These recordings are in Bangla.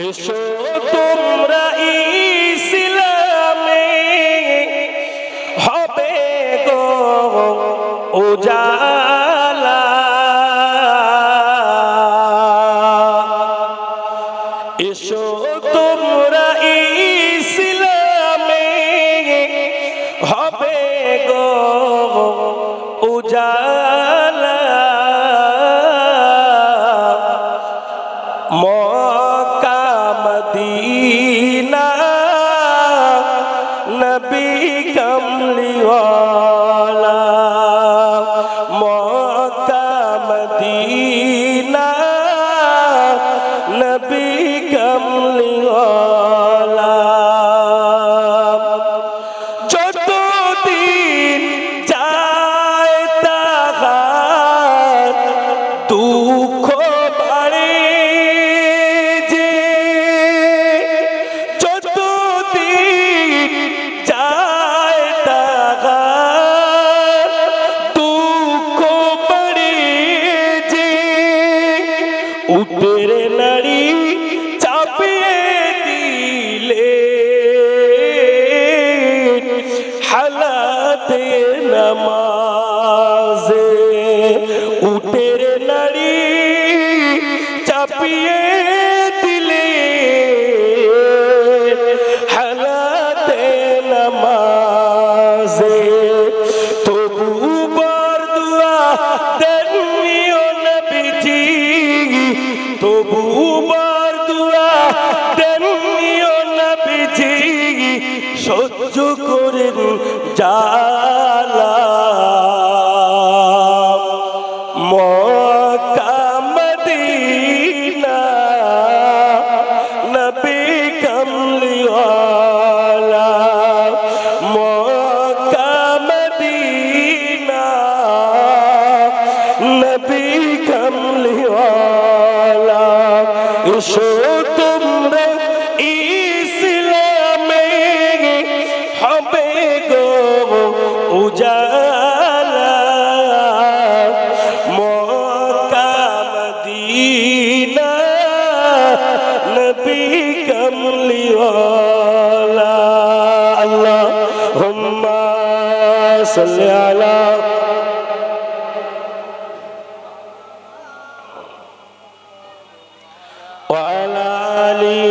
এসো তোমরা ইসলামে হবে গো উজালা, এসো তোমরা ইসলামে হবে গো উজালা। মক্কা মদিনা নবী কমলিওয়ালা, মক্কা মদিনা নবী কমলিওয়ালা। যতদিন যায় তাহার দুঃখ বাড়ে যে, যতদিন যায় তাহার দুঃখ বাড়ে যে, উটের নাড়ি চাপিয়ে দিলে হালাতে নামাজে, উটের নাড়ি চাপিয়ে দিলে হালাতে নামাজে। তবু বরদুয়া দেননিও নবীজি, তবু বরদুয়া দেননিও নবীজি, সহ্য করেন জালা। মক্কা মদিনা নবী কমলিওয়ালা, মক্কা মদিনা নবী কমলিওয়ালা। এসো তোমরা ইসলামে হবে গো উজালা, মক্কা মদিনা নবী কমলিওয়ালা। আল্লাহুম্মা সাল্লি আলা ওয়া আলা আলি।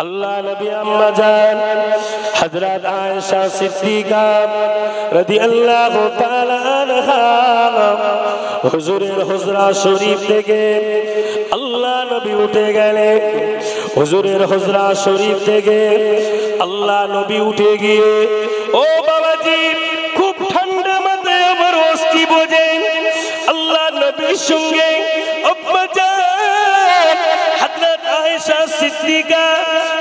আল্লাহ নবী আম্মা জান হযরত আয়েশা সিদ্দিকা রাদিয়াল্লাহু তাআলা আনহা হুজুরের হুজরা শরীফ থেকে আল্লাহ নবী উঠে গেলেন। হুজুরের হুজরা শরীফ থেকে আল্লাহ নবী উঠে গিয়ে, ও বাবাজি খুব ঠান্ডা মাথায় আমার অস্থি বোঝেন, আল্লাহ নবীর সঙ্গে আম্মা জান হযরত আয়েশা সিদ্দিকা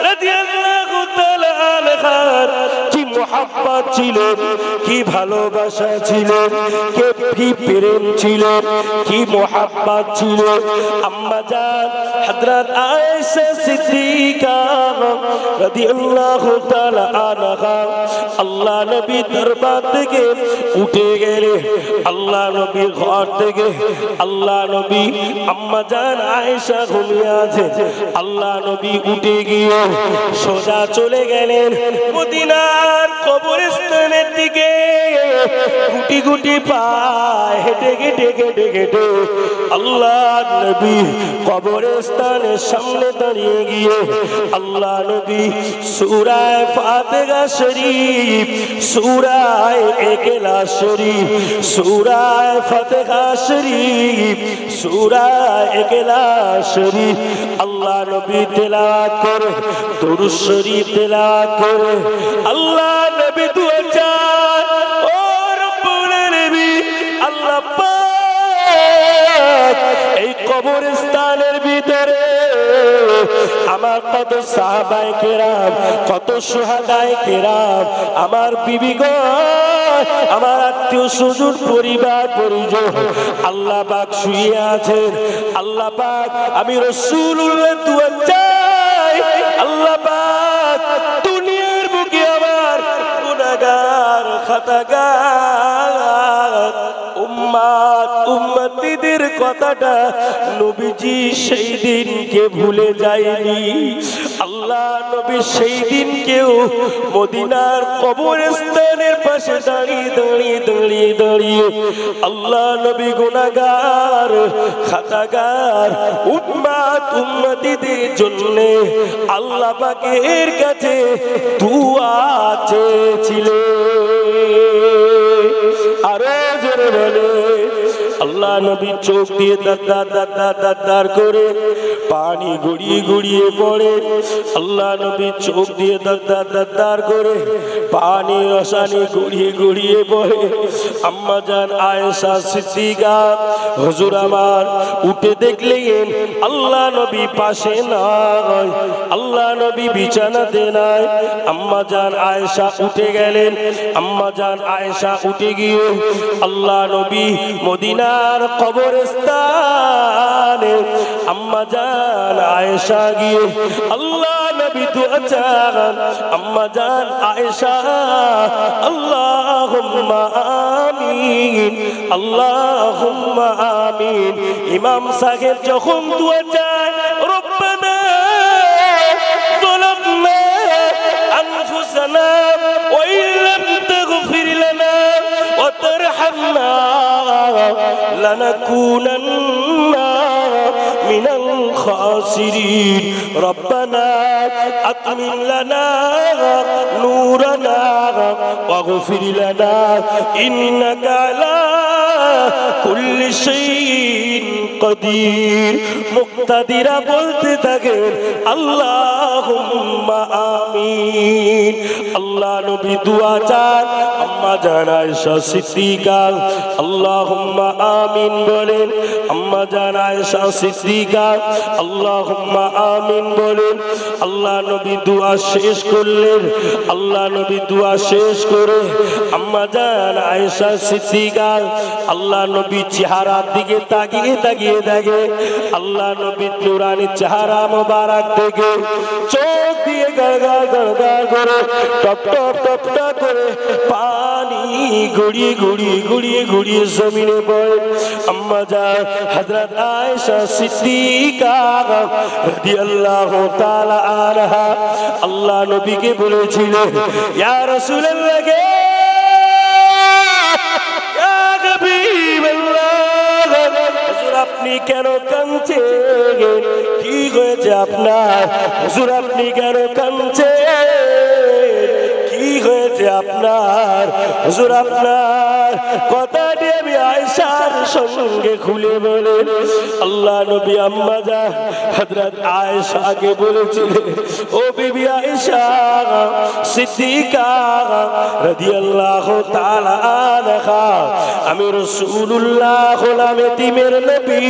রাদিয়াল্লাহু তাআলা আনহার কি মুহাব্বত ছিল, কি ভালোবাসা ছিল, কি প্রেম ছিল, কি মুহাব্বত ছিল। আম্মা জান হযরত আয়েশা সিদ্দিকা রাদিয়াল্লাহু তাআলা আনহা আল্লাহ নবী দরবার থেকে উঠে গেলে, আল্লাহ নবী ঘর থেকে আল্লাহ নবী আম্মা জান আয়েশা ঘুমিয়ে আছে, আল্লাহ নবী উঠে গিয়ে সোজা চলে গেলেন মদিনার কবরস্থানের দিকে। গুটি গুটি পায় হেঁটে হেঁটে হেঁটে হেঁটে আল্লাহ নবী কবরস্থানের সামনে দাঁড়িয়ে গিয়ে আল্লাহ নবী সূরা ফাতিহা শরীফ, সূরা ইখলাস শরীফ, সূরা ফাতিহা শরীফ, সূরা ইখলাস শরীফ আল্লাহ নবী তেলাওয়াত করে, দুরূদ শরীফ তেলাওয়াত করে আল্লাহ নবী দুআ চান, ও রব্বুল আলামিন আল্লাহ পাক এই কবরস্থানের ভিতরে আমার কত সাহাবায়ে কেরাম, কত শুহাদায়ে কেরাম, আমার বিবিগণ, আমার আত্মীয় স্বজন, পরিবার পরিজন আল্লাহ পাক শুয়ে আছেন। আল্লাহ পাক আমি রাসূলুল্লাহ দুআ চাই, আল্লাহ পাক দুনিয়ার বুকে আমার গুনাহগার খাতাগার উম্মাত উম্মতিদের কথাটা নবীজি সেই দিনকে ভুলে যায়নি। আল্লাহ নবী সেই দিনকেও মদিনার কবরস্থানের পাশে দাঁড়িয়ে দাঁড়িয়ে দাঁড়িয়ে দাঁড়িয়ে আল্লাহ নবী গুনাহগার খাতাগার উম্মাত উম্মতিদের জন্য আল্লাহ পাকের কাছে দুআ চেয়েছিলেন। আরো জোরে বলে আল্লাহ নবী চোখ দিয়ে দার করে পানি গড়িয়ে গড়িয়ে পড়ে। আল্লাহ নবী চোখ দিয়ে দার করে পানি রসানি গড়িয়ে গড়িয়ে পড়ে। আম্মা জান আয়েশা সিদ্দিকা হুজুর আমার উঠে দেখলেন আল্লাহ নবী পাশে নাই, আল্লাহ নবী বিছানাতে নাই। আম্মা জান আয়েশা উঠে গেলেন। আম্মা জান আয়েশা উঠে গিয়ে আল্লাহ নবী মদিনার কবরস্থানে আম্মা জান আয়েশা গিয়ে আল্লাহ নবী দুআ চান। আম্মা জান আয়েশা আল্লাহুম্মা আমিন আল্লাহুম্মা আমিন। ইমাম সাহেব যখন দুআ চায় রব্বানা যালামনা আনফুসানা ওয়া ইল্লাম তাগফির লানা ওয়া তারহামনা লানাকুনান্না মিনাল খাসিরিন। রব্বানা আতমিম লানা নূরানা ওয়াগফির লানা ইন্নাকা আলা কুল্লি শাইইন কদির। মুক্তাদিরা বলতে থাকেন আল্লাহুম্মা আমিন। আল্লাহ নবী দুআ চান। আম্মা জান আয়েশা সিদ্দিকা আল্লাহুম্মা আমিন বলেন। আম্মা জান আয়েশা সিদ্দিকা আল্লাহুম্মা আমিন বলেন। আল্লাহ নবী দুআ শেষ করলেন। আল্লাহ নবী দুআ শেষ করে আম্মা জান আয়েশা সিদ্দিকা আল্লাহ নবী চেহারার দিকে তাকিয়ে তাকিয়ে দেখে। আল্লাহ নবী নুরানি চেহারা মোবারক দেখে চোখ দিয়ে গড়গড় গড়গড় করে টপ টপ টপ টপ করে পানি গড়িয়ে গড়িয়ে গড়িয়ে গড়িয়ে জমিনে পড়ে। আম্মা জান হযরত আয়েশা সিদ্দিকা রাদিয়াল্লাহু তাআলা আনহা আল্লাহ নবীকে বলেছিলেন ইয়া রাসূলুল্লাহ গে ইয়া হাবিবাল্লাহ হুজুর আপনি কেন কাঁদছেন? কি হয়েছে আপনার? হুজুর আপনি কেন কাঁদছেন? কি হয়েছে আপনার? হুজুর আপনার কথাটি আমি আয়েশার সঙ্গে খুলে বলেন। আল্লাহ নবী আম্মা জান হযরত আয়েশাকে বলেছিলেন ও বিবি আয়েশা সিদ্দিকা রাদিয়াল্লাহু তাআলা আনহা আমি রাসূলুল্লাহ হলাম এতিমের নবী,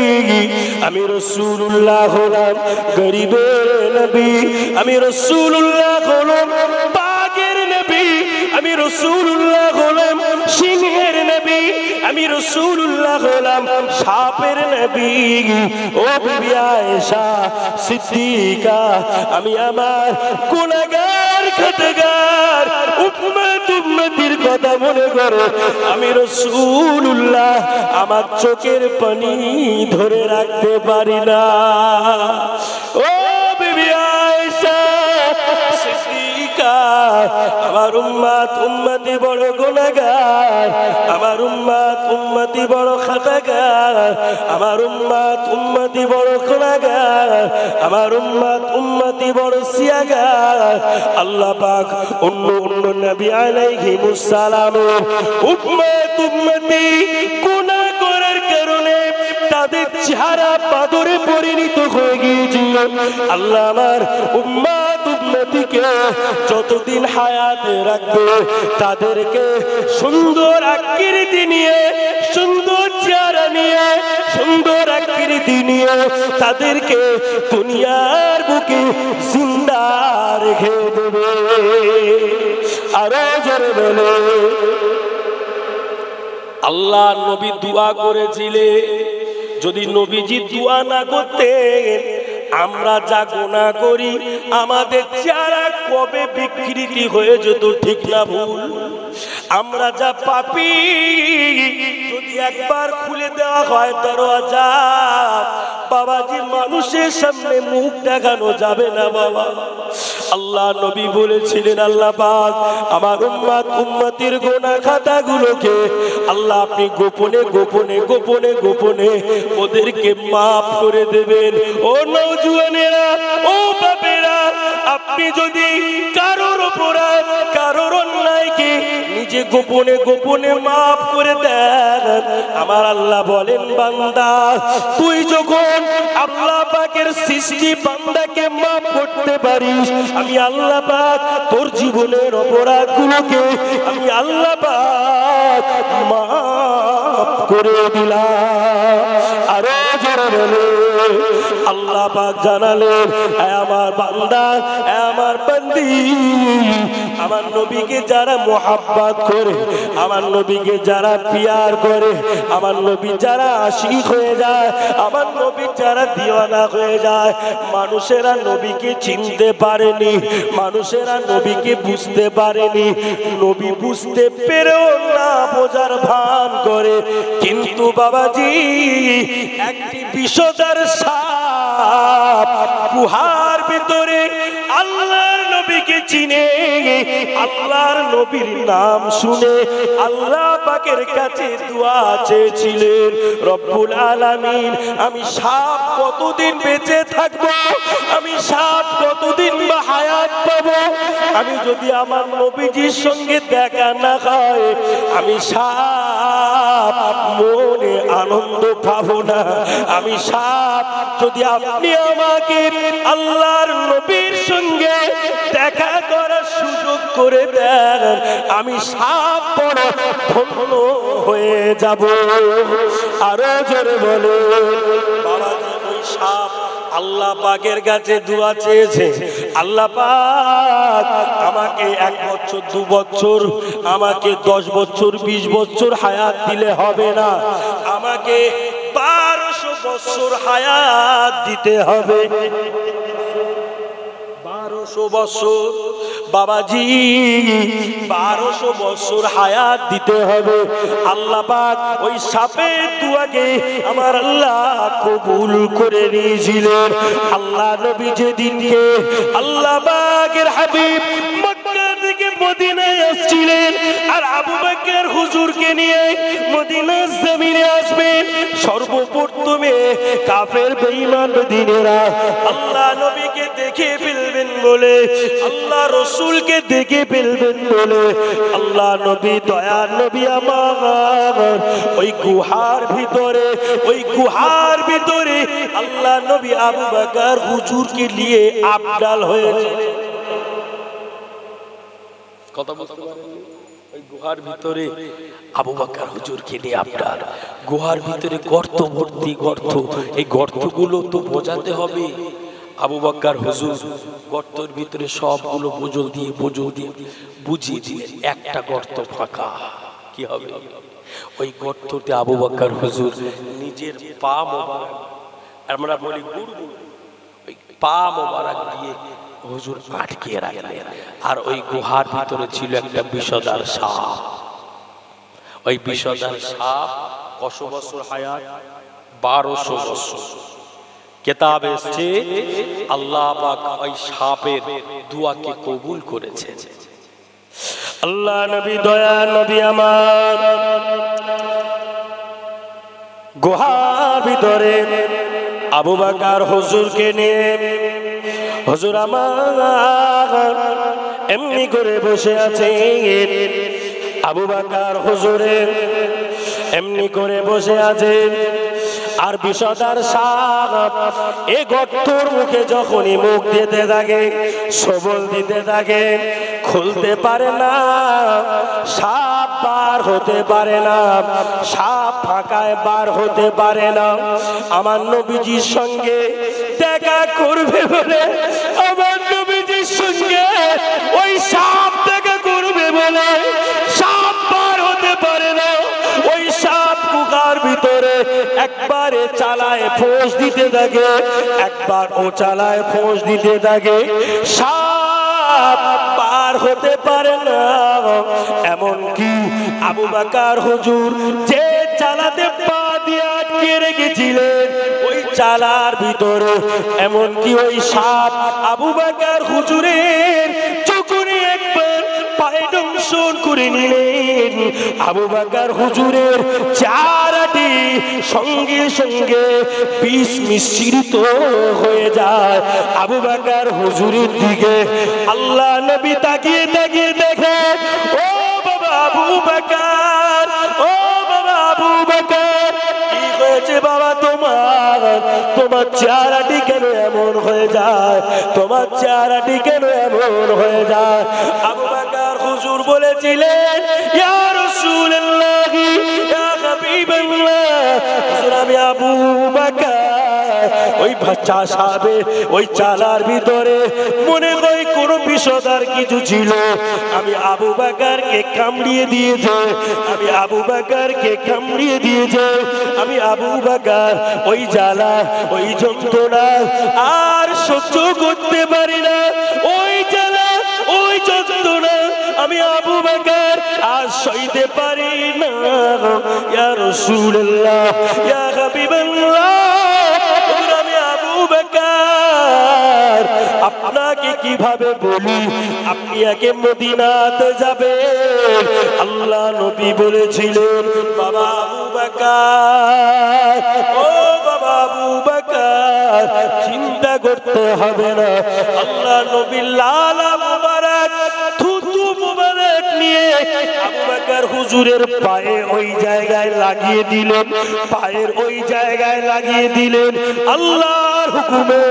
আমি রাসূলুল্লাহ হলাম গরিবের নবী, আমি রাসূলুল্লাহ হলাম বাগের নবী, আমি রাসূলুল্লাহ হলাম সিংহের নবী, আমি রাসূলুল্লাহ হলাম সাপের নবী। ও বিবি আয়েশা সিদ্দিকা আমি আমার গুনাহগার খাতাগার উম্মত উম্মতির কথা মনে করে আমি রাসূলুল্লাহ আমার চোখের পানি ধরে রাখতে পারি না। ও বিবি আয়েশা সিদ্দিকা আমার উম্মত উম্মতি বড় গুনাহগার, আমার উম্মত উম্মতি বড় খাতাগার, আমার উম্মত উম্মতি বড় গুনাহগার, আমার উম্মত উম্মতি বড় সিয়াগার। আল্লাহ পাক অন্য অন্য নবী আলাইহিমুস সালাম উম্মত উম্মতি গুনাহ করার কারণে তাদের চেহারা পাথরে পরিণত হয়ে গিয়েছিল। আল্লাহ আমার উম্মত উম্মতিকে যতদিন হায়াতে রাখবে তাদেরকে সুন্দর আকৃতি নিয়ে, সুন্দর চেহারা নিয়ে, সুন্দর আকৃতি নিয়ে তাদেরকে দুনিয়ার বুকে জিন্দা রেখে দেবে। আরো জোরে বলে আল্লাহ নবী দোয়া করেছিলেন যদি নবীজি দোয়া না করতেন আমরা যা গুনাহ করি আমাদের চেহারা কবে বিকৃতি হয়ে যেত, ঠিক না ভুল? আমরা যা পাপী যদি একবার খুলে দেওয়া হয় দরওয়াজা, বাবাজি মানুষের সামনে মুখ দেখানো যাবে না বাবা। আল্লাহ নবী বলেছিলেন, আল্লাহ পাক আমার উম্মতির গুনাহ খাতাগুলোকে আল্লাহ আপনি গোপনে গোপনে গোপনে গোপনে ওদেরকে মাফ করে দেবেন। ও নওজোয়ানেরা, ও বাপেরা, আপনি যদি কারোর অপরাধ কারোর অন্যায়কে নিজে গোপনে গোপনে মাফ করে দেন, আমার আল্লাহ বলেন বান্দা তুই যখন আল্লাহ পাকের সৃষ্টি বান্দাকে মাফ করতে পারিস, আমি আল্লাহ পাক তোর জীবনের অপরাধগুলোকে আমি আল্লাহ পাক মাফ করে দিলাম। আরো জোরে বলে আল্লাহ পাক জানালেন, আমার বান্দা আমার বান্দি, আমার নবীকে যারা মোহাব্বত করে, আমার নবীকে যারা পিয়ার করে, আমার নবী যারা আশিক হয়ে যায়, আমার নবী যারা দিওয়ানা হয়ে যায়, মানুষেরা নবীকে চিনতে পারেনি, মানুষেরা নবীকে বুঝতে পারেনি, নবী বুঝতে পেরেও না বোঝার ভান করে, কিন্তু বাবাজি একটি বিষধর সাপ গুহার ভিতরে আল্লাহর নবীকে চিনে, আল্লাহর নবীর নাম শুনে আল্লাহ পাকের কাছে দোয়া চেয়েছিলেন, রব্বুল আলামিন আমি সাপ কতদিন বেঁচে থাকবো, আমি সাপ কতদিন বা হায়াত পাবো, আমি যদি আমার নবীজির সঙ্গে দেখা না হয় আমি সাপ মনে আনন্দ পাবো না, আমি সাপ যদি আপনি আমাকে আল্লাহর নবীর সঙ্গে দেখা করার সুযোগ করে দেন আমি সাপ বড় ধন্য হয়ে যাব। আরো জোরে বলে বাবা, ওই সাপ আল্লাহ পাকের কাছে দোয়া চেয়েছে, আল্লাহ পাক আমাকে 1 বছর 2 বছর, আমাকে 10 বছর 20 বছর হায়াত দিলে হবে না, আমাকে 1200 বছর হায়াত দিতে হবে। 1200 বছর বাবাজি, 1200 বছর হায়াত দিতে হবে। আল্লাহ পাক ওই সাপের দুয়াকে আমার আল্লাহ কবুল করে নিয়েছিলেন। আল্লাহ নবী যেদিনকে আল্লাহ পাকের হাবিব মক্কা থেকে মদিনায় আসছিলেন আর আবু বকর হুজুরকে নিয়ে মদিনার জমিনে আসবেন, সর্বপ্রথমে কাফের বেঈমান বেদিনেরা আল্লাহ নবীকে দেখে ফেলবেন বলে, আল্লাহ রসুলকে দেখে ফেলবেন বলে আল্লাহ নবী দয়ার নবী আমার ওই গুহার ভিতরে, ওই গুহার ভিতরে আল্লাহ নবী আবু বকর হুজুরকে নিয়ে আবদাল হয়েছে। কথা বুঝতে পারেন? ওই গুহার ভিতরে আবু বকর হুজুরকে নিয়ে আবদাল, গুহার ভিতরে গর্ত ভর্তি গর্ত, এই গর্তগুলো তো বোঝাতে হবে। আবু বকর হুজুর গর্তের ভিতরে সবগুলো বোঝল দিয়ে বুঝিয়ে দিলেন, একটা গর্ত ফাঁকা, কি হবে? ওই গর্ততে আবু বকর হুজুর নিজের পা মোবারক, আমরা বলি গুড়গুড়, ওই পা মোবারক দিয়ে হুজুর আটকে রাখলেন। আর ওই গুহার ভিতরে ছিল একটা বিষধর সাপ। ওই বিষধর সাপ কত বছর হায়াত? 1200 বছর। কিতাব এসেছে আল্লাহ পাক ওই সাপের দোয়াকে কবুল করেছেন। আল্লাহ নবী দয়া নবী আমার গুহার ভিতরে আবু বকর হুজুরকে নিয়ে, হুজুর আমার এমনি করে বসে আছেন, আবু বকর হুজুরের এমনি করে বসে আছেন, আর বিষধর সাপ এই গর্তের মুখে যখনই মুখ দিতে থাকে, সবল দিতে থাকে, খুলতে পারে না, সাপ বার হতে পারে না, সাপ ফাঁকায় বার হতে পারে না। আমার নবীজির সঙ্গে দেখা করবে বলে, আমার নবীজির সঙ্গে ওই সাপ দেখা করবে বলে সাপ বার হতে পারে না। ওই সাপ গুহার ভিতরে একবারে চালায় ফোঁস দিতে থাকে, একবার ও চালায় ফোঁস দিতে থাকে, সাপ পার হতে পারে না। এমনকি আবু বকর হুজুর যে চালাতে চালার ভিতরে এমনকি ওই সাপ আবু বকর হুজুরের চোখে একবার পায়ে দংশন করে নিলেন। আবু বকর হুজুরের চেহারাটি সঙ্গে সঙ্গে বিষ মিশ্রিত হয়ে যায়। আবু বকর হুজুরের দিকে আল্লাহ নবী তাকিয়ে তাকিয়ে দেখে, ও বাবা আবু বকর, ও বাবা আবু বকর, কি হয়েছে বাবা তোমার? তোমার চেহারাটি কেন এমন হয়ে যায়? তোমার চেহারাটি কেন এমন হয়ে যায়? আবু বকর হুজুর বলেছিলেন, ইয়া রাসূলুল্লাহ, ইয়া হাবিবাল্লাহ, হুজুর আমি আবু বকর ওই বাচ্চা সাহেব ওই চালার ভিতরে মনে হয় কোনো বিষদার কিছু ছিল, আমি আবু বকরকে কামড়িয়ে দিয়েছে, আমি আবু বকরকে কামড়িয়ে দিয়েছে, আমি আবু বকর ওই জ্বালা ওই যন্ত্রণা আর সহ্য করতে পারি না, ওই জ্বালা ওই যন্ত্রণা আমি আবু বকর আর সইতে পারি না। ইয়া রাসূলুল্লাহ, ইয়া হাবিবাল্লাহ, আমি আবু বকর আপনাকে কিভাবে বলি, আপনি একে মদিনাতে যাবেন। আল্লাহ নবী বলেছিলেন, বাবা আবু বকর, ও বাবা আবু বকর, চিন্তা করতে হবে না। আল্লাহ নবী লালা মুবারক থুতু মুবারক নিয়ে আবু বকর হুজুরের পায়ে ওই জায়গায় লাগিয়ে দিলেন, পায়ের ওই জায়গায় লাগিয়ে দিলেন। আল্লাহর হুকুমে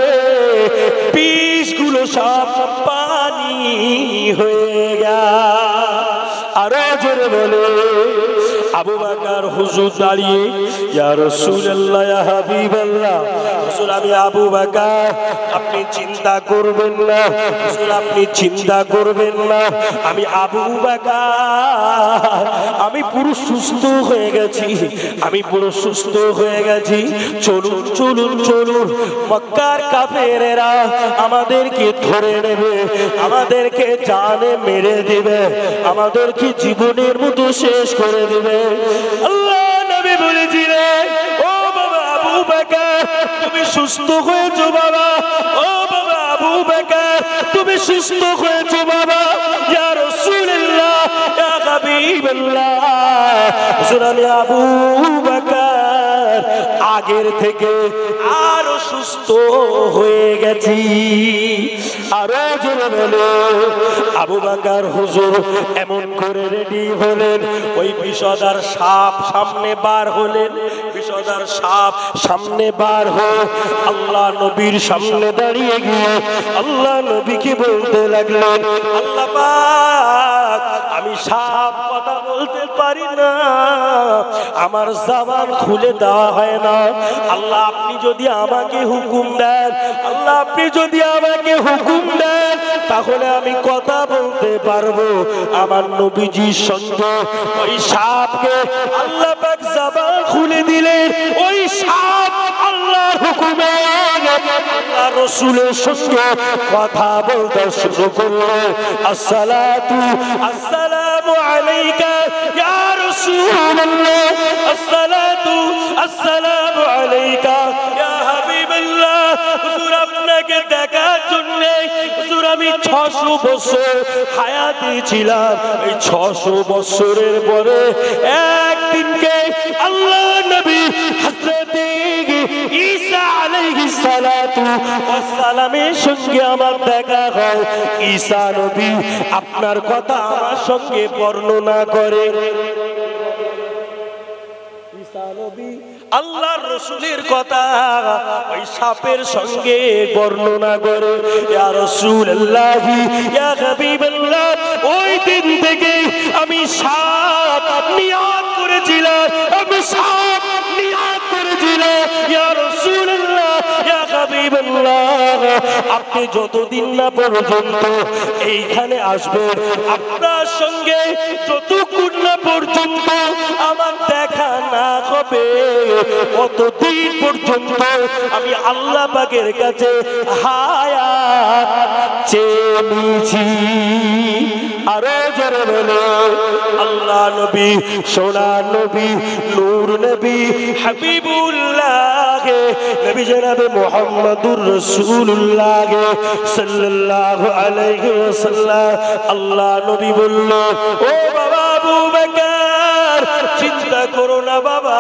বিষগুলো সব পানি হয়ে গেল। আরো জোরে বলে আবু বকর হুজুর দাঁড়িয়ে, ইয়া রাসূলুল্লাহ, ইয়া হাবিবাল্লাহ, হুজুর আমি আবু বকর, আপনি চিন্তা করবেন না, হুজুর আপনি চিন্তা করবেন না, আমি আবু বকর আমি পুরো সুস্থ হয়ে গেছি, আমি পুরো সুস্থ হয়ে গেছি। চলুন চলুন চলুন, মক্কার কাফেরেরা আমাদেরকে ধরে নেবে, আমাদেরকে জানে মেরে দিবে, আমাদেরকে জীবনের মতো শেষ করে দিবে। আল্লাহ নবী বলেছিলেন, ও বাবা আবু বকর তুমি সুস্থ হয়েছো বাবা, ও বাবা আবু বকর তুমি সুস্থ হয়েছো বাবা। ইয়া রাসূলুল্লাহ, ইয়া হাবিবাল্লাহ, হুজুর আমি আবু বকর আগের থেকে আরো সুস্থ হয়ে গেছি। আরো জোরে বলে আবু বকর হুজুর এমন করে রেডি হলেন, ওই বিষধর সাপ সামনে বার হলেন, বিষধর সাপ সামনে বার হয়ে আল্লাহ নবীর সামনে দাঁড়িয়ে গিয়ে আল্লাহ নবীকে বলতে লাগলেন, আল্লাহ পাক আমি সাপ কথা বলতে পারি না, আমার জবান খুলে দেওয়া হয় না, আল্লাহ আপনি যদি আমাকে হুকুম দেন, আল্লাহ আপনি যদি আমাকে হুকুম দেন তাহলে আমি কথা বলতে পারবো। আমার নবীজির সঙ্গে ওই সাপকে আল্লাহ পাক জবান খুলে দিলেন, ওই সাপ আল্লাহর হুকুমে আল্লাহ রাসূলের সঙ্গে কথা বলতে শুরু করলো। আসসালাতু আসসালামু আলাইকা ইয়া রাসূলুল্লাহ, আসসালাতু আসসালামু আলাইকা ইয়া হাবিবাল্লাহ, হুজুর আপনাকে দেখার জন্য হুজুর আমি 600 বছর হায়াতে ছিলাম, এই 600 বছরের পরে একদিনকে আল্লাহ নবী হযরত ঈসা আলাইহিস সালাতু ওয়াস সালামের সঙ্গে আমার দেখা হয়। ঈসা নবী আপনার কথা আমার সঙ্গে বর্ণনা করে। ঈসা নবী আল্লাহর রাসূলের কথা ওই সাপের সঙ্গে বর্ণনা করে। ইয়া রাসূলুল্লাহ, ইয়া হাবিবাল্লাহ, ওই দিন থেকে আমি সাপ নিয়াত করেছিলাম, আমি সাপ নিয়াত করেছিলাম। ইয়া রাসূলুল্লাহ, ইয়া হাবিবাল্লাহ, আপনি যতদিন না পর্যন্ত এইখানে আসবেন, আপনার সঙ্গে যতক্ষণ না পর্যন্ত আমার দেখা না হবে, কতদিন পর্যন্ত আমি আল্লাহ পাকের কাছে হায়াত চেয়েছি। আরো জোরে বলে আল্লাহ নবী, সোনার নবী, নূর নবী, হাবিবুল্লাহ কে নবী জনাবে মুহাম্মাদুর রাসূলুল্লাহ সাল্লাল্লাহু আলাইহি ওয়াসাল্লাম আল্লাহ নবী বলল, ও বাবা আবু বকর, চিন্তা করো না বাবা,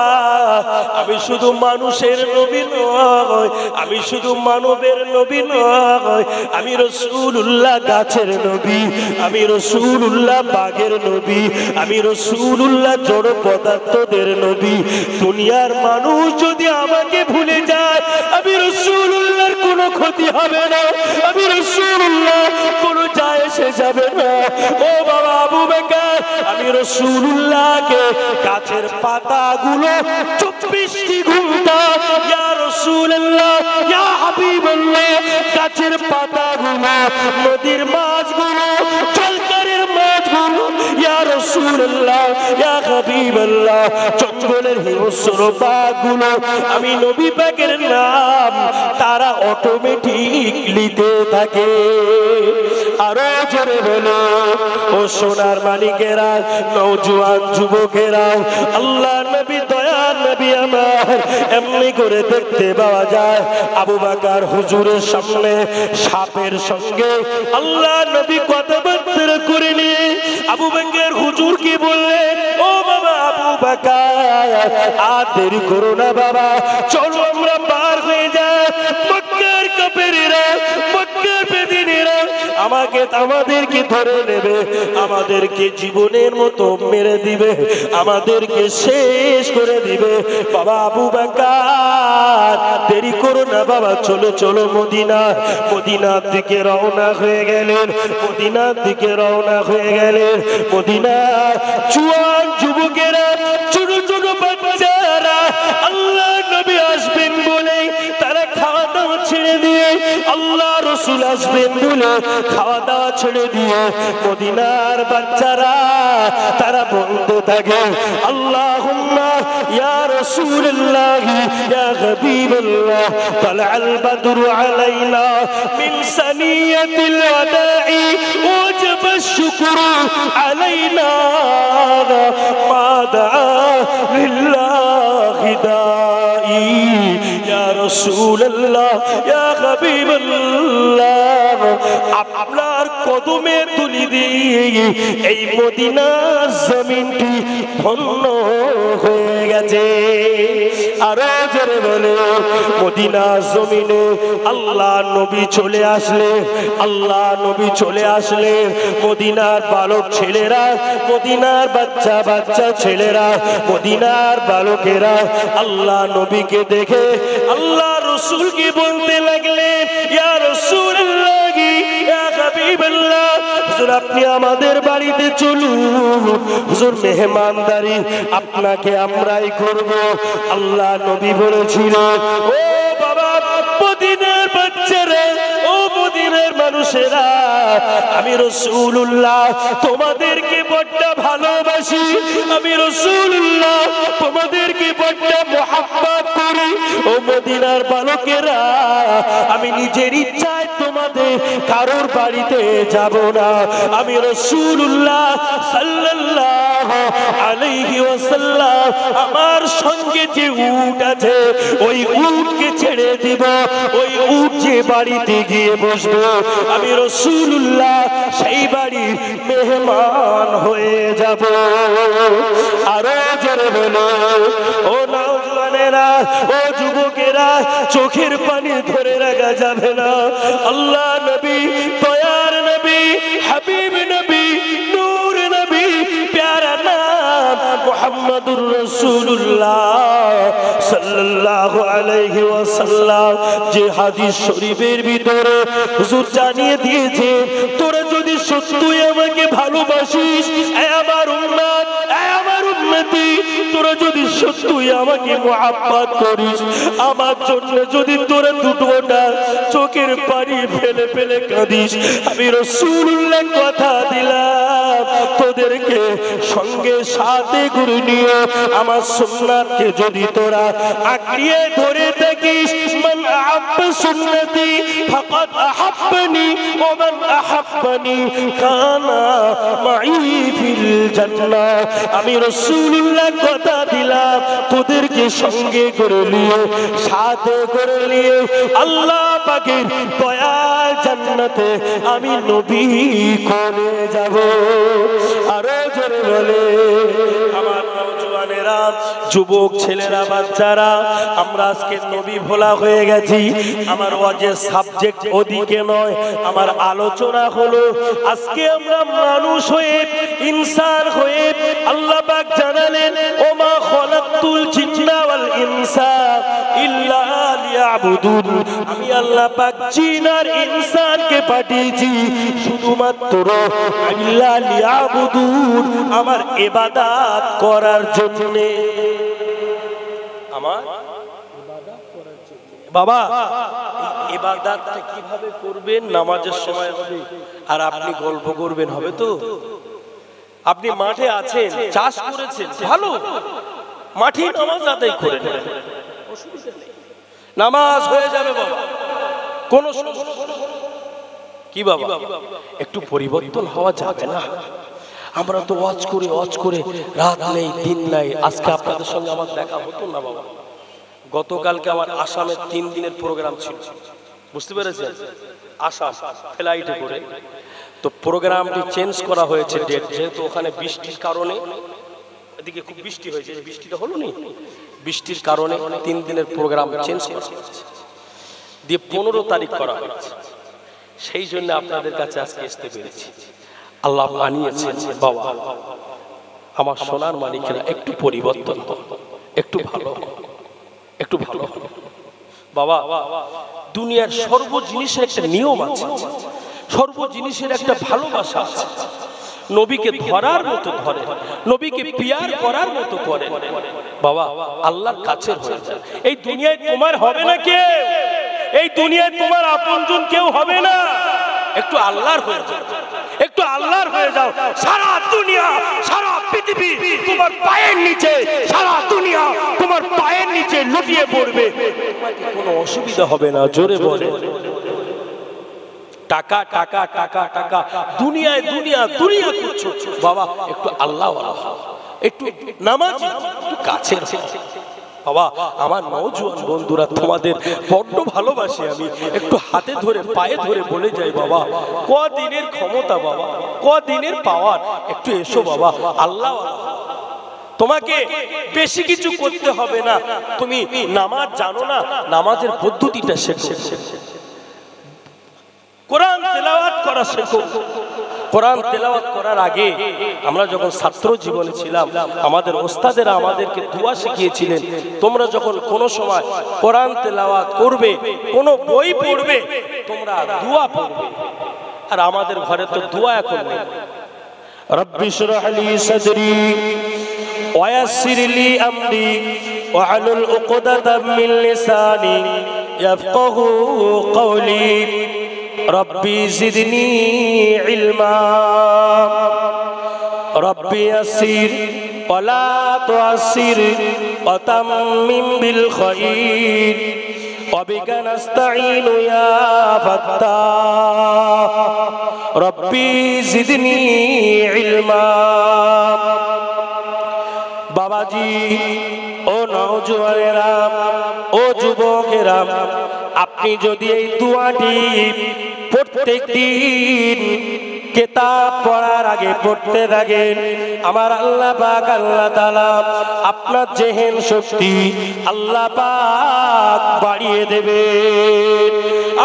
আমি শুধু মানুষের নবী নয়, আমি শুধু মানবের নবী নয়, আমি রাসূলুল্লাহ গাছের নবী, আমি রাসূলুল্লাহ বাগের নবী, আমি রাসূলুল্লাহ জড় পদার্থদের নবী। দুনিয়ার মানুষ যদি আমাকে ভুলে যায়, আমি রাসূলুল্লাহর কোনো ক্ষতি হবে না, আমি রাসূলুল্লাহ কোনো যায় এসে যাবে না। ও বাবা আবু বকর, আমি রাসূলুল্লাহকে গাছের পাতাগুলো 24টি ঘন্টা, ইয়া রাসূলুল্লাহ ইয়া হাবিবাল্লাহ, গাছের পাতাগুলো, নদীর মাছগুলো, জলকারের মাছগুলো, ইয়া রাসূলুল্লাহ ইয়া হাবিবাল্লাহ, জঙ্গলের হিংস্র বাঘগুলো, আমি নবী পাকের নাম তারা অটোমেটিক লিখতে থাকে। আরো জোরে বলো, ও সোনার মালিকেরা, নওজোয়ান যুবকেরা, আল্লাহ নবী দয়ার নবী আমার এমনি করে দেখতে পাওয়া যায় আবু বকর হুজুরের সামনে সাপের সঙ্গে আল্লাহ নবী কথাবার্তা করে নিয়ে আবু বকর হুজুরকে বললেন, ও বাবা আবু বকর, আর দেরি করো না বাবা, চলো আমরা পার হয়ে যাই। মক্কার কাফেরেরা, মক্কার বেদিনেরা আমাদেরকে ধরে নেবে, আমাদেরকে জীবনের মতো মেরে দিবে, আমাদেরকে শেষ করে দিবে। বাবা আবু বকর, দেরি করো না বাবা, চলো চলো মদিনা। মদিনার দিকে রওনা হয়ে গেলেন, মদিনার দিকে রওনা হয়ে গেলেন। মদিনা জুয়ান যুবকেরা, ছোট ছোট বাচ্চারা আল্লাহ নবী আসবেন বলে তারা খাওয়া দাওয়া ছেড়ে দিয়ে, আল্লাহ রসুল আসবেন বলে খাওয়া দাওয়া ছেড়ে দিয়ে মদিনার বাচ্চারা তারা বলতে থাকে, আল্লাহুম্মা ইয়া রাসূলুল্লাহ ইয়া হাবিবাল্লাহ, তালাল বদরু আলাইনা মিন সানিয়াতিল ওয়াদাই ওয়াজাবা শুকরু আলাইনা মা দাআ লিল্লাহি দাঈ, ইয়া রাসূলুল্লাহ ইয়া হাবিবাল্লাহ, আপনার কদমে তুলি দিয়ে এই মদিনার জমিনটি ধন্য হয়ে গেছে। আরো জোরে বলে, মদিনার জমিনে আল্লাহ নবী চলে আসলেন, আল্লাহ নবী চলে আসলেন। মদিনার বালক ছেলেরা, মদিনার বাচ্চা বাচ্চা ছেলেরা, মদিনার বালকেরা আল্লাহ নবীকে দেখে আল্লাহ রসুলকে বলতে লাগলেন, ইয়া রাসূলুল্লাহ ইয়া হাবিবাল্লাহ, হুজুর আপনি আমাদের বাড়িতে চলুন, হুজুর মেহমানদারি আপনাকে আমরাই করব। আল্লাহ নবী বলেছিল, ও বাবা মদিনার বাচ্চারা, ও মদিনার মানুষেরা, আমি রাসূলুল্লাহ তোমাদেরকে বড্ড ভালোবাসি, আমি রাসূলুল্লাহ তোমাদেরকে বড্ড মহব্বত করি। ও মদিনার বালকেরা, আমি নিজের ইচ্ছায় তোমাদের কারোর বাড়িতে যাব না, আমি রাসূলুল্লাহ সাল্লাল্লাহু আলাইহি ওয়াসাল্লাম আমার সঙ্গে যে উট আছে ওই উটকে ছেড়ে দিব, ওই উট যে বাড়িতে গিয়ে বসবো আমি রাসূলুল্লাহ সেই বাড়ির মেহমান হয়ে যাব। আরো জোরে বলো, ও নওজওয়ানেরা, ও যুবকেরা, চোখের পানি ধরে রাখা যাবে না। আল্লাহ নবী, দয়ার নবী, হাবিব নবী, নূর নবী, প্যারা নাম মুহাম্মাদুর রাসূলুল্লাহ সাল্লাল্লাহু আলাইহি ওয়াসাল্লাম, যে হাদিস শরীফের ভিতরে হুজুর জানিয়ে দিয়েছে, তোরা যদি সত্যই আমাকে ভালোবাসিস, এ আমার উম্মত, এ আমার উম্মতি, তোরা যদি সত্যই আমাকে মুহাব্বত করিস, আমার জন্য যদি তোরা দুটোটা চোখের পানি ফেলে ফেলে কাঁদিস, আমি রাসূলুল্লাহ কথা দিলাম তোদেরকে সঙ্গে সাথে করে নিয়ে আমার সুন্নাতকে যদি তোরা আঁকড়িয়ে ধরে থাকিস, মান আহাব্বা সুন্নতি ফাকাদ আহাব্বানি ওয়া মান আহাব্বানি কানা মাই ফিল জান্নাহ। আমি রাসূলুল্লাহ কথা দিলাম তোদেরকে সঙ্গে করে নিয়ে সাথে করে নিয়ে আল্লাহ পাকের দয়াল জান্নাতে আমি নবী করে যাব। আরো জোরে বলে আমার নওজোয়ানেরা, যুবক ছেলেরা, বাচ্চারা, আমরা আজকে নবী ভোলা হয়ে গেছি। আমার ওয়াজের সাবজেক্ট ওদিকে নয়, আমার আলোচনা হলো আজকে আমরা মানুষ হয়ে, ইনসান হয়ে আল্লাহ পাক জানালেন ওমা খলাকতুল জিন্না ওয়াল ইনসা ইল্লা লিয়াবুদুন। আমি আল্লাহ পাক জিন আর ইনসানকে পাঠিয়েছি শুধুমাত্র ইল্লা লিয়াবুদুন, আমার ইবাদত করার জন্য। আমার ইবাদত করার জন্য। বাবা, এই ইবাদতটা কিভাবে করবেন? নামাজের সময় হবে আর আপনি গল্প করবেন, হবে তো? আপনি মাঠে আছেন, চাষ করেছেন, ভালো, মাঠে নামাজ আদায় করে নেন, অসুবিধা নেই, নামাজ হয়ে যাবে বাবা, কোন কি বাবা, একটু পরিবর্তন হওয়া যাবে না? আমরা তো ওয়াজ করে রাত নেই দিন নাই। আজকে আপনাদের সঙ্গে আমার দেখা হতো না বাবা। গতকালকে আমার আসামের 3 দিনের প্রোগ্রাম ছিল, বুঝতে পেরেছেন? আসাম ফ্লাইটে করে, তো প্রোগ্রামটি চেঞ্জ করা হয়েছে ডেট, যেহেতু ওখানে বৃষ্টির কারণে, এদিকে খুব বৃষ্টি হয়েছে, বৃষ্টিটা হলো নি, বৃষ্টির কারণে 3 দিনের প্রোগ্রাম চেঞ্জ করা হয়েছে, দিয়ে 15 তারিখ করা হয়েছে। সেই জন্য আপনাদের কাছে আজকে আসতে পেরেছি। আল্লাহ বানিয়েছেন বাবা, আমার সোনার মানিকেরা, একটু পরিবর্তন, একটু ভালো, একটু ভালো বাবা। দুনিয়ার সর্ব জিনিসের একটা নিয়ম আছে, সর্ব জিনিসের একটা ভালোবাসা আছে। নবীকে ধরার মতো ধরে, নবীকে পিয়ার করার মতো করে বাবা, আল্লাহর কাছে হয়ে যায়। এই দুনিয়ায় তোমার হবে না কেউ, এই দুনিয়ায় তোমার আপনজন কেউ হবে না। একটু আল্লাহর হয়ে যাও, একটু আল্লাহর হয়ে যাও। সারা দুনিয়া, সারা পৃথিবী তোমার পায়ের নিচে, সারা দুনিয়া তোমার পায়ের নিচে লুটিয়ে পড়বে, কোনো অসুবিধা হবে না। জোরে বলে টাকা টাকা টাকা টাকা, দুনিয়ায় দুনিয়া দুনিয়া করছো বাবা, একটু আল্লাহ একটু নামাজ, একটু কাছে বাবা। আমার নওজোয়ান বন্ধুরা, তোমাদের বড্ড ভালোবাসি আমি, একটু হাতে ধরে পায়ে ধরে বলে যাই বাবা, কদিনের ক্ষমতা বাবা, কদিনের পাওয়ার, একটু এসো বাবা। আল্লাহ, তোমাকে বেশি কিছু করতে হবে না, তুমি নামাজ জানো না, নামাজের পদ্ধতিটা শেখো, কোরআন তেলাওয়াত করা শেখো। কোরআন তেলাওয়াত করার আগে আমরা যখন ছাত্র জীবনে ছিলাম, আমাদের ওস্তাদেরা আমাদেরকে দোয়া শিখিয়েছিলেন, তোমরা যখন কোনো সময় কোরআন তেলাওয়াত করবে, কোনো বই পড়বে, তোমরা দোয়া পড়বে। আর আমাদের ঘরে তো দোয়া এখন নেই। রব্বি শরহ লি সাদরি ওয়া ইয়াসসির লি আমরি ওয়াহলুল উকদাতাম মিন লিসানি ইয়াফকাহু কওলি রব্বি জিদনি ইলমা রব্বি ইয়াসসির ওয়ালা তুআসসির ওয়া তাম্মিম বিল খায়র ওয়া বিকা নাস্তাঈনু ইয়া ফাত্তাহ রব্বি জিদনি ইলমা। বাবাজি, ও নওজোয়ানেরা, ও যুবকেরা, আপনি যদি এই দোয়াটি প্রত্যেক দিন কিতাব পড়ার আগে পড়তে থাকেন, আমার আল্লাহ পাক আল্লাহ তাআলা আপনার জেহেন শক্তি আল্লাহ পাক বাড়িয়ে দেবেন।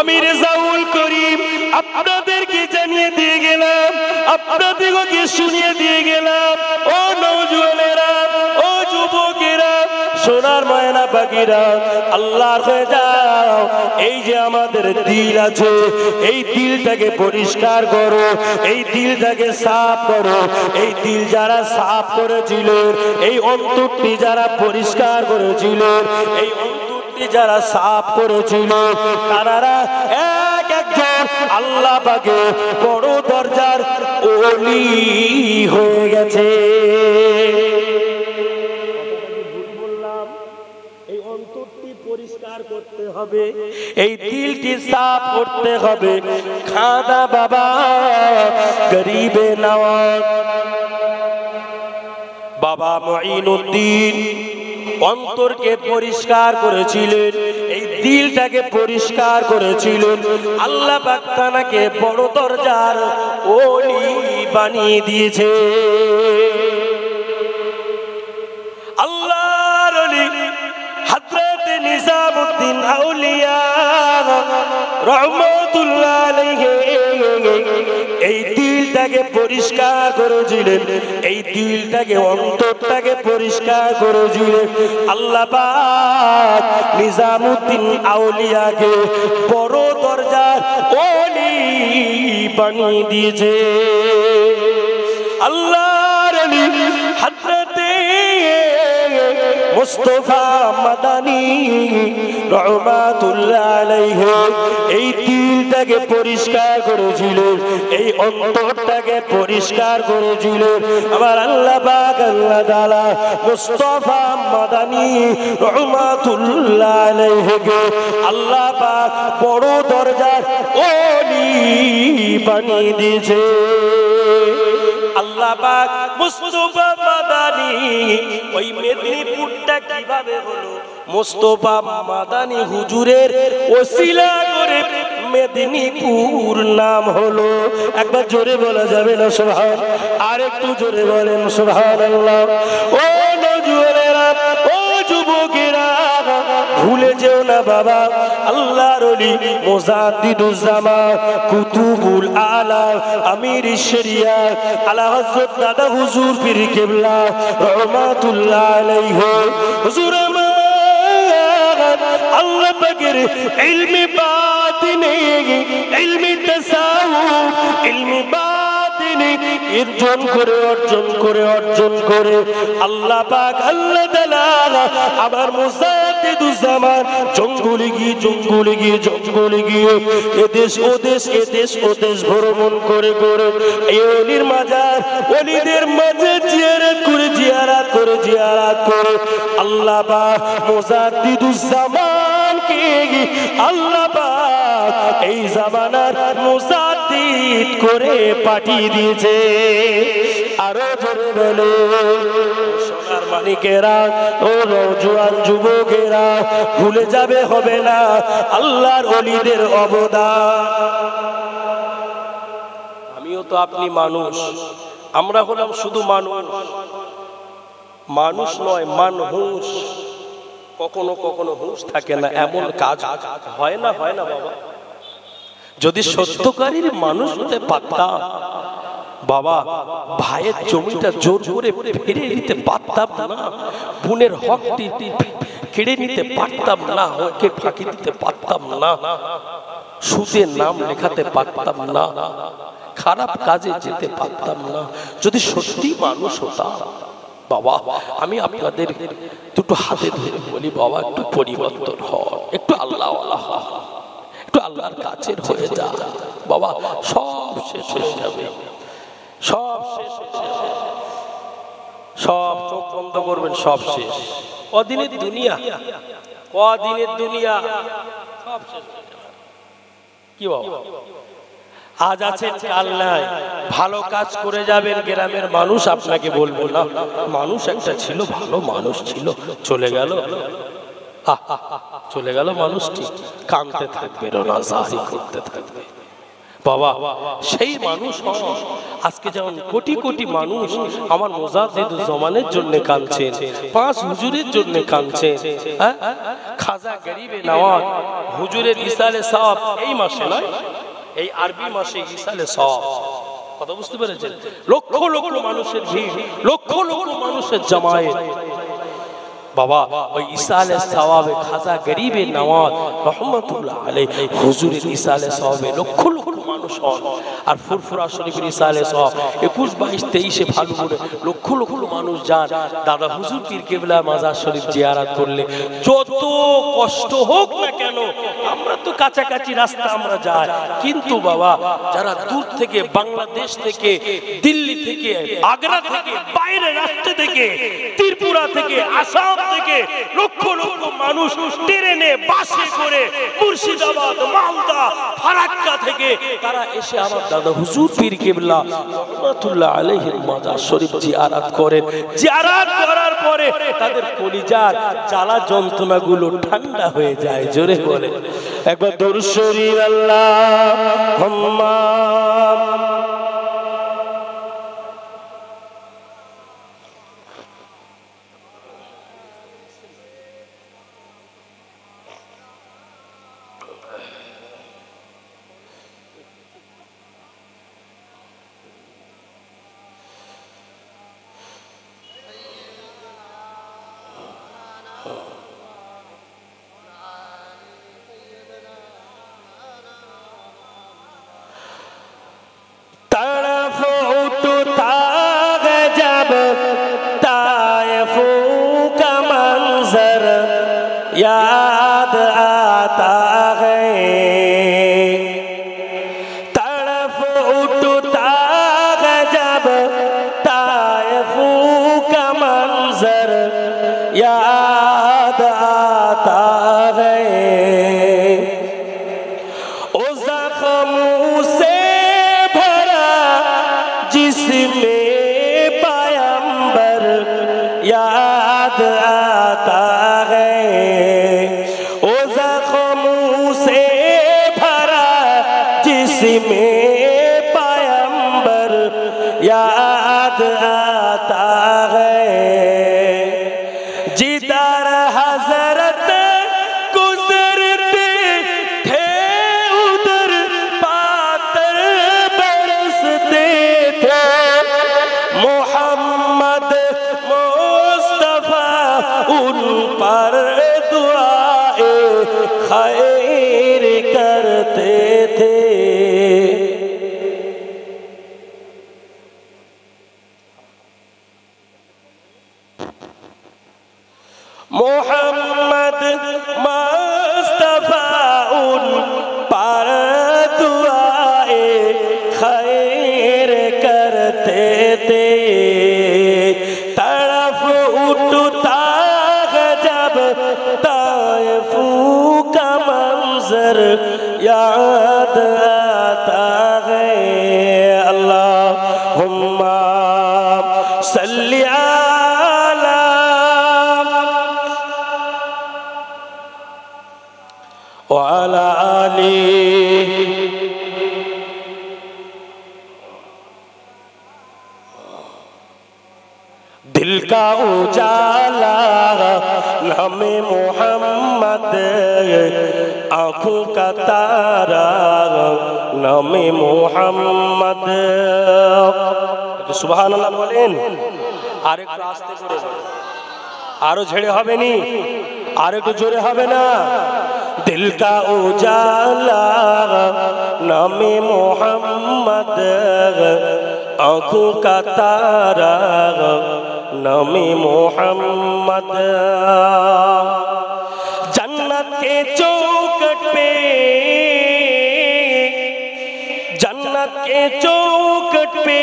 আমি রেজাউল করিম আপনাদেরকে জানিয়ে দিয়ে গেলাম, আপনাদেরকে শুনিয়ে দিয়ে গেলাম। ও নওজোয়ানেরা, ও যুবকেরা, সোনার ময়না পাখিরা, আল্লাহর হয়ে যাও। এই যে আমাদের দিল আছে, এই দিলটাকে পরিষ্কার করো, এই দিলটাকে সাফ করো। এই দিল যারা সাফ করেছিল, এই অন্তরটি যারা পরিষ্কার করেছিল, এই অন্তরটি যারা সাফ করেছিল, তারা এক পাক একজন আল্লাহ পাকে বড় দরজার ওলি হয়ে গেছে। এই অন্তরটি পরিষ্কার করতে হবে, এই দিলটি সাফ করতে হবে। খাদা বাবা গরিবে নওয়াজ বাবা মুঈনুদ্দিন অন্তরকে পরিষ্কার করেছিলেন, এই দিলটাকে পরিষ্কার করেছিলেন। আল্লাহ পাক তাকে বড় দরজার ওলি বানিয়ে দিয়েছে। আল্লাহর ওলি হযরত নিজামউদ্দিন আউলিয়া রাহমাতুল্লাহ আলাইহি এই দিলটাকে পরিষ্কার করেছিলেন, এই দিলটাকে অন্তরটাকে পরিষ্কার করেছিলেন। আল্লাহ পাক নিজামউদ্দিন আউলিয়াকে বড় দরজার ওলি বানিয়ে দিয়েছে। আল্লাহর ওলি হযরত মুস্তাফা মাদানী রাহমাতুল্লাহ আলাইহি এই দিলটাকে পরিষ্কার করেছিলেন, এই অন্তরটাকে পরিষ্কার করেছিলেন। আমার আল্লাহ পাক আল্লাহ তাআলা মুস্তাফা মাদানী রাহমাতুল্লাহ আলাইহিকে আল্লাহ পাক বড় দরজার ওলি বানিয়ে দিয়েছে। আল্লাহ পাক মুস্তাফা মাদানী ওই মেদিনীপুরটা কিভাবে হলো? মুস্তাফা মাদানী হুজুরের ওসিলা করে মেদিনীপুর নাম হলো। একবার জোরে বলা যাবে না সুবহান? আর একটু জোরে বলেন সুবহানাল্লাহ। ও নওজোয়ানেরা, ও যুবকেরা, ভুলে যেও না বাবা আল্লাহর ওলি মুজাদ্দিদুজ্জামান কুতুবুল আলাম আমিরুশ শরিয়াত আলা হযরত দাদা হুজুর পীর কিবলা রাহমাতুল্লাহ আলাইহি হুজুর আল্লাহ পাকের ইলমে বাতিনে, ইলমে তাসাউফ, ইলমে বাতিনে অর্জন করে আল্লাহ পাক আল্লাহ তাআলা আবার মুজাদ্দিদুজ্জামান জঙ্গলে গিয়ে এদেশ ওদেশ ভ্রমণ করে এই ওলির মাজার, ওলিদের মাঝে জিয়ারত করে আল্লাহ পাক মুজাদ্দিদুজ্জামানকে আল্লাহ পাক এই জামানার মুজাদ্দিদ করে পাঠিয়ে দিয়েছে। আরো জোরে বলে সোনার মানিকেরা, ও নওজোয়ান যুবকেরা, ভুলে যাবে হবে না আল্লাহর ওলিদের অবদান। আমিও তো আপনি মানুষ, আমরা হলাম শুধু মানুষ নয় মানহুস। কখনো কখনো হুঁশ থাকে না, এমন কাজ হয় না বাবা। যদি সত্যকারীর মানুষ হতে পারতাম বাবা, ভাইয়ের জমিটা জোর করে ফিরে নিতে পারতাম না, বোনের হকটি কেড়ে নিতে পারতাম না, ওকে ফাঁকি দিতে পারতাম না, সুদের নাম লেখাতে পারতাম না, খারাপ কাজে যেতে পারতাম না। যদি সত্যি মানুষ হতাম বাবা, আমি আপনাদের দুটো হাতে ধরে বলি বাবা, একটু পরিবর্তন হন, একটু আল্লাহওয়ালা হন, একটু আল্লাহর কাছের হয়ে যা বাবা, সব শেষ হয়ে যাবে, সব শেষ হয়ে যাবে, সব চোখ বন্ধ করবেন, সব শেষ। কদিনের দুনিয়া সব শেষ হয়ে যাবে। কি বাবা, আজ আছেন কাল নাই, ভালো কাজ করে যাবেন, গ্রামের মানুষ আপনাকে বলবো না মানুষ একটা ছিল, ভালো মানুষ ছিল, চলে গেল মানুষটি, কাঁদতে থাকবে, রোনাজারি করতে থাকবে বাবা। সেই মানুষ আজকে যেমন কোটি কোটি মানুষ আমার মুজাদ্দিদুজ্জামানের জন্য কাঁদছেন, 5 হুজুরের জন্য কাঁদছেন, খাজা গরিবে নওয়াজ হুজুরের ইসালে সওয়াব এই মাসে নয়, এই আরবি মাসে ইসালে সওয়াব। কথা বুঝতে পেরেছেন? লক্ষ লক্ষ মানুষের ভিড়, লক্ষ লক্ষ মানুষের জামায়াত বাবা ওই ইসালে সওয়াবে খাজা গরিবে নওয়াজ রহমাতুল্লাহ আলাইহি হুজুরের ইসালে সওয়াবে লক্ষ লক্ষ মানুষ হন। আর ফুরফুরা শরীফের ইসালে সওয়াব 21, 22, 23 ফাল্গুনে লক্ষ লক্ষ মানুষ যান দাদা হুজুর পীর কেবলা মাজার শরীফ জিয়ারত করলে। যত কষ্ট হোক না কেন, আমরা তো কাছাকাছি রাস্তা আমরা যাই, কিন্তু বাবা যারা দূর থেকে, বাংলাদেশ থেকে, দিল্লি থেকে, আগ্রা থেকে, বাইরে রাষ্ট্র থেকে, ত্রিপুরা থেকে, আসাম থেকে লক্ষ লক্ষ মানুষ ট্রেনে বাসে করে মুর্শিদাবাদ, মালদা, ফারাক্কা থেকে তারা এসে আমার দাদা হুজুর পীর কেবলা রহমাতুল্লাহ আলাইহির মাজার শরীফ জিয়ারত করেন। জিয়ারত করার পরে তাদের কলিজার জ্বালা যন্ত্রণাগুলো ঠান্ডা হয়ে যায়। জোরে বলে একবার দরুদ শরীফ আল্লাহুম্মা याद आता है, तड़फ उठता है जब ताइफ का मंजर याद आता है। ओ जख्मों से भरा जिसमें पैगंबर याद आता है। ओ जख्मों से भरा जिसमें पैगंबर याद आता है। जिधर हजरत गुजरते थे उधर पातर बरसते थे। मोहम्मद मुस्तफा उन पर दुआए खैर करते थे। मोहम्मद मुस्तफा उन पर दुआए खैर करते थे। तरफ उठता है जब ताइफ का मंजर याद आता है। अल्लाहुम्मा सल्ली अला व अला आली। दिल का उजाला नामे मोहम्मद, आँखों का तारा नामे मोहम्मद। सुबहान अल्लाह बोलेन। আর একটু আস্তে করে বলেন, আরো ঝেড়ে হবে নি, আর একটু জোরে হবে না। दिल का उजाला नामे मोहम्मद, आँखों का तारा नामे मोहम्मद। जन्नत के चौखट पे, जन्नत के चौखट पे,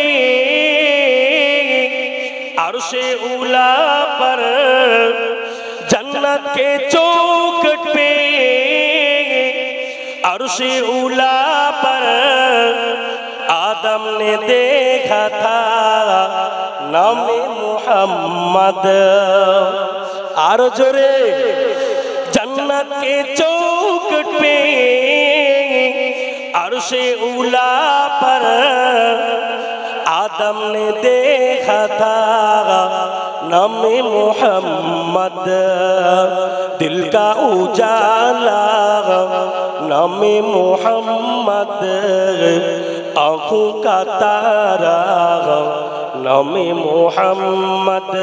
अर्शे उला पर, जन्नत के चौखट पे, अर्शे उला पर आदम ने देखा था नामे मोहम्मद। आरो जोरे जन्नत के चौखट पे, अर्शे उला पर आदम ने देखा था नामे मोहम्मद। दिल का उजाला नामे मोहम्मद, आँखों का तारा नामे मोहम्मद।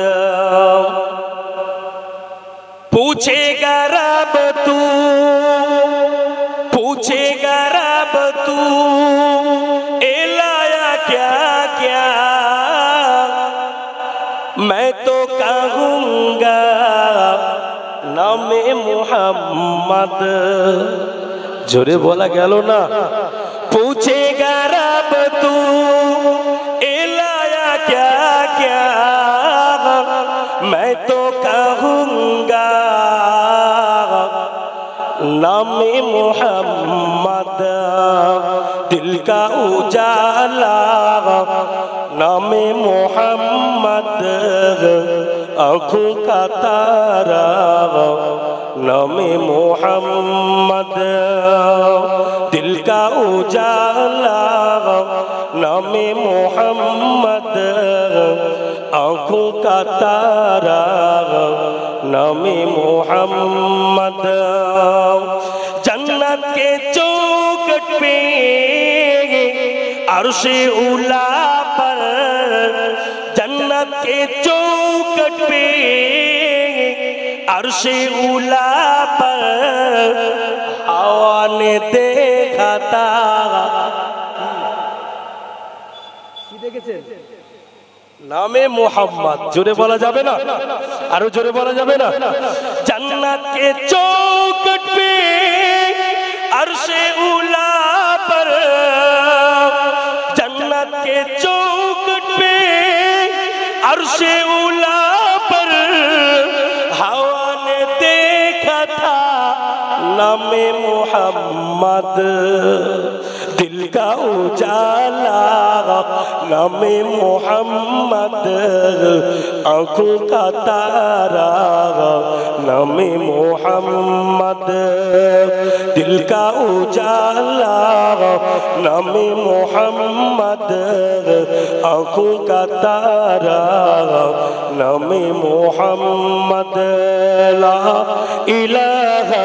पूछेगा रब तू, पूछेगा रब तू, ए लाया क्या क्या, मैं तो कहूँगा नामे मोहम्मद। जोरे बोला गया ना, पूछेगा रब तू, ए लाया क्या क्या, मैं तो कहूँगा नामे मोहम्मद। दिल का उजाला नामे मोहम्मद, आँखों का तारा नामे मोहम्मद। दिल का उजाला नामे मोहम्मद, आँखों का तारा नामे मोहम्मद। जन्नत के चौखट पे अर्शे उला पर, जन्नत के चौखट पे अर्शे उला पर, हवा ने देखा था। नामे मोहम्मद जोरे बोला जाबे ना, आरो जोरे बोला जाबे ना। जन्नत के चौखट पे अर्शे उला पर, जन्नत के चौखट पे अर्शे उला पर, हवा ने देखा था नामे मोहम्मद। दिल का उजाला नामे मोहम्मद, आँखों का तारा नामे मोहम्मद। दिल का उजाला नामे मोहम्मद, आँखों का तारा नामे मोहम्मद। ला इलाहा